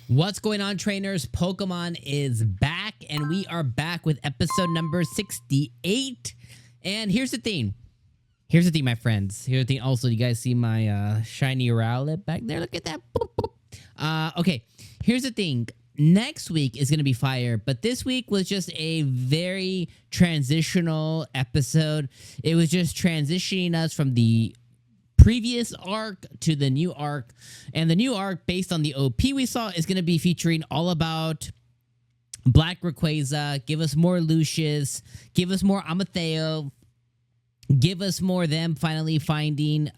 What's going on, trainers? Pokemon is back, and we are back with episode number 68. And here's the thing. Here's the thing, my friends. Here's the thing. Also, you guys see my shiny Rowlet back there? Look at that. Boop, boop. Okay, here's the thing. Next week is going to be fire, but this week was just a very transitional episode. It was just transitioning us from the previous arc to the new arc, and the new arc based on the OP we saw is going to be featuring all about Black Rayquaza. Give us more Lucius, give us more Amatheo, give us more them finally finding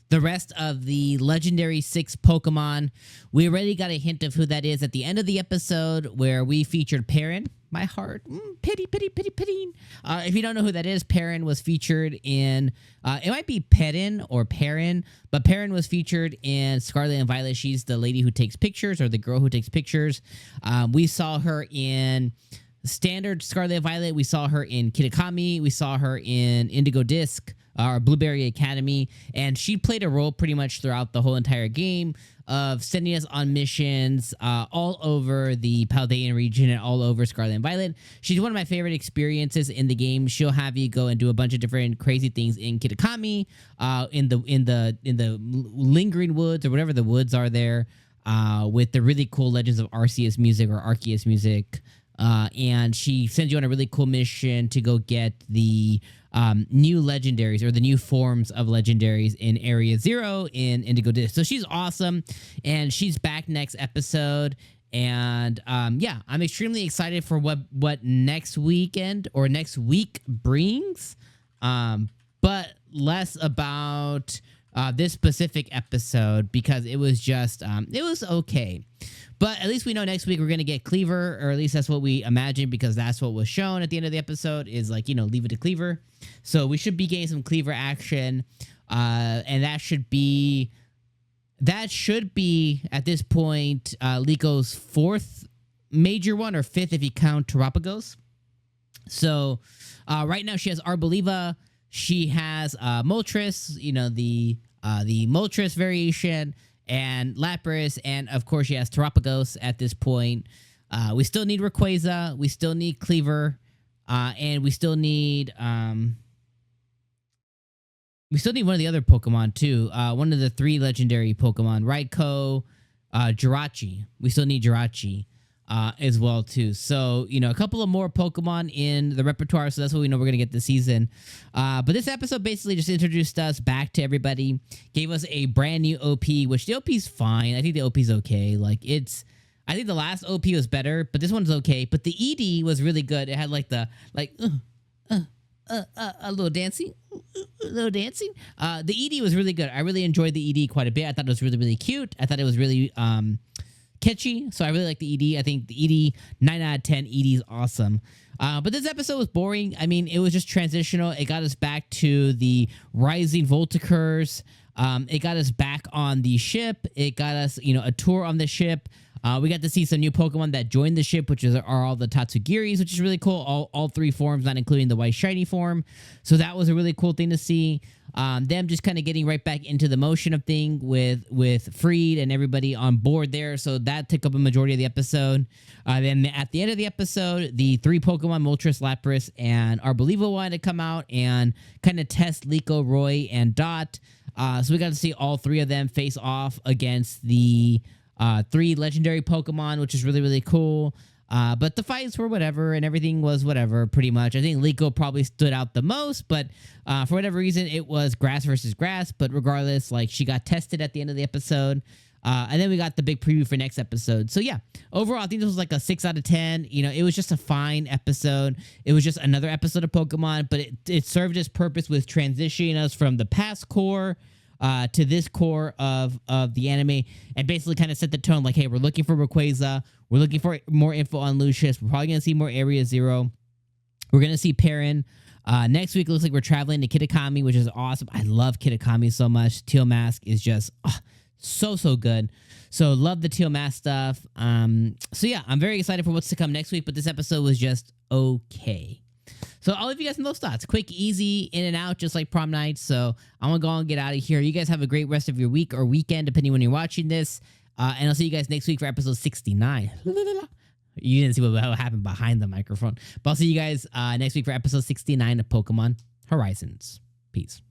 the rest of the legendary 6 Pokemon. We already got a hint of who that is at the end of the episode where we featured Perrin. My heart, pity. If you don't know who that is, Perrin was featured in, it might be Perrin or Perrin, but Perrin was featured in Scarlet and Violet. She's the lady who takes pictures, or the girl who takes pictures. We saw her in standard Scarlet and Violet. We saw her in 𝐜𝐴T𝐚𝐧𝐬𝐭. We saw her in Indigo Disc, or Blueberry Academy, and she played a role pretty much throughout the whole entire game of sending us on missions all over the Paldean region and all over Scarlet and Violet. She's one of my favorite experiences in the game. She'll have you go and do a bunch of different crazy things in 𝐜𝐴T𝐚𝐧𝐬𝐭, in the lingering woods, or whatever the woods are there, with the really cool Legends of Arceus music, or Arceus music. And she sends you on a really cool mission to go get the new legendaries, or the new forms of legendaries in Area 0 in Indigo Disc. So she's awesome, and she's back next episode. And yeah, I'm extremely excited for what next weekend or next week brings, but less about this specific episode, because it was just it was okay. But at least we know next week we're going to get Cleaver, or at least that's what we imagine, because that's what was shown at the end of the episode, is like, leave it to Cleaver. So we should be getting some Cleaver action, and that should be at this point Liko's 4th major one, or 5th if you count Terapagos. So right now she has Arboliva, she has Moltres, the Moltres variation, and Lapras, and of course she has Terapagos at this point. We still need Rayquaza, we still need Cleaver, and we still need one of the other Pokemon too. One of the 3 legendary Pokemon, Raikou, Jirachi. We still need Jirachi as well too. So, a couple of more Pokemon in the repertoire, so that's what we know we're gonna get this season. But this episode basically just introduced us back to everybody, gave us a brand new OP, which the OP's fine. I think the OP's okay. I think the last OP was better, but this one's okay. But the ED was really good. It had a little dancing, the ED was really good. I really enjoyed the ED quite a bit. I thought it was really, really cute. I thought it was really catchy, so I really like the ED. I think the ED, 9 out of 10, ED is awesome. But this episode was boring. I mean, it was just transitional. It got us back to the rising Volticurs. It got us back on the ship. It got us, a tour on the ship. We got to see some new Pokemon that joined the ship, which are all the Tatsugiris, which is really cool. All 3 forms, not including the white shiny form. So that was a really cool thing to see. Them just kind of getting right back into the motion of thing with Freed and everybody on board there. So that took up a majority of the episode. Then at the end of the episode, the 3 Pokemon, Moltres, Lapras, and Arboliva, wanted to come out and kind of test Liko, Roy, and Dot. So we got to see all 3 of them face off against the 3 legendary Pokemon, which is really, really cool. But the fights were whatever, and everything was whatever, pretty much. I think Liko probably stood out the most, but for whatever reason, it was grass versus grass. But regardless, she got tested at the end of the episode. And then we got the big preview for next episode. So yeah, overall, I think this was like a 6 out of 10. It was just a fine episode. It was just another episode of Pokemon, but it served its purpose with transitioning us from the past core to this core of the anime, and basically kind of set the tone, like, hey, we're looking for Rayquaza, we're looking for more info on Lucius, we're probably going to see more Area 0, we're going to see Perrin. Next week, it looks like we're traveling to 𝐜𝐴T𝐚𝐧𝐬𝐭, which is awesome. I love 𝐜𝐴T𝐚𝐧𝐬𝐭 so much. Teal Mask is just so good. So love the Teal Mask stuff. So yeah, I'm very excited for what's to come next week, but this episode was just okay. So I'll leave you guys in those thoughts. Quick, easy, in and out, just like prom night. So I'm going to go and get out of here. You guys have a great rest of your week or weekend, depending when you're watching this. And I'll see you guys next week for episode 69. You didn't see what happened behind the microphone. But I'll see you guys next week for episode 69 of Pokemon Horizons. Peace.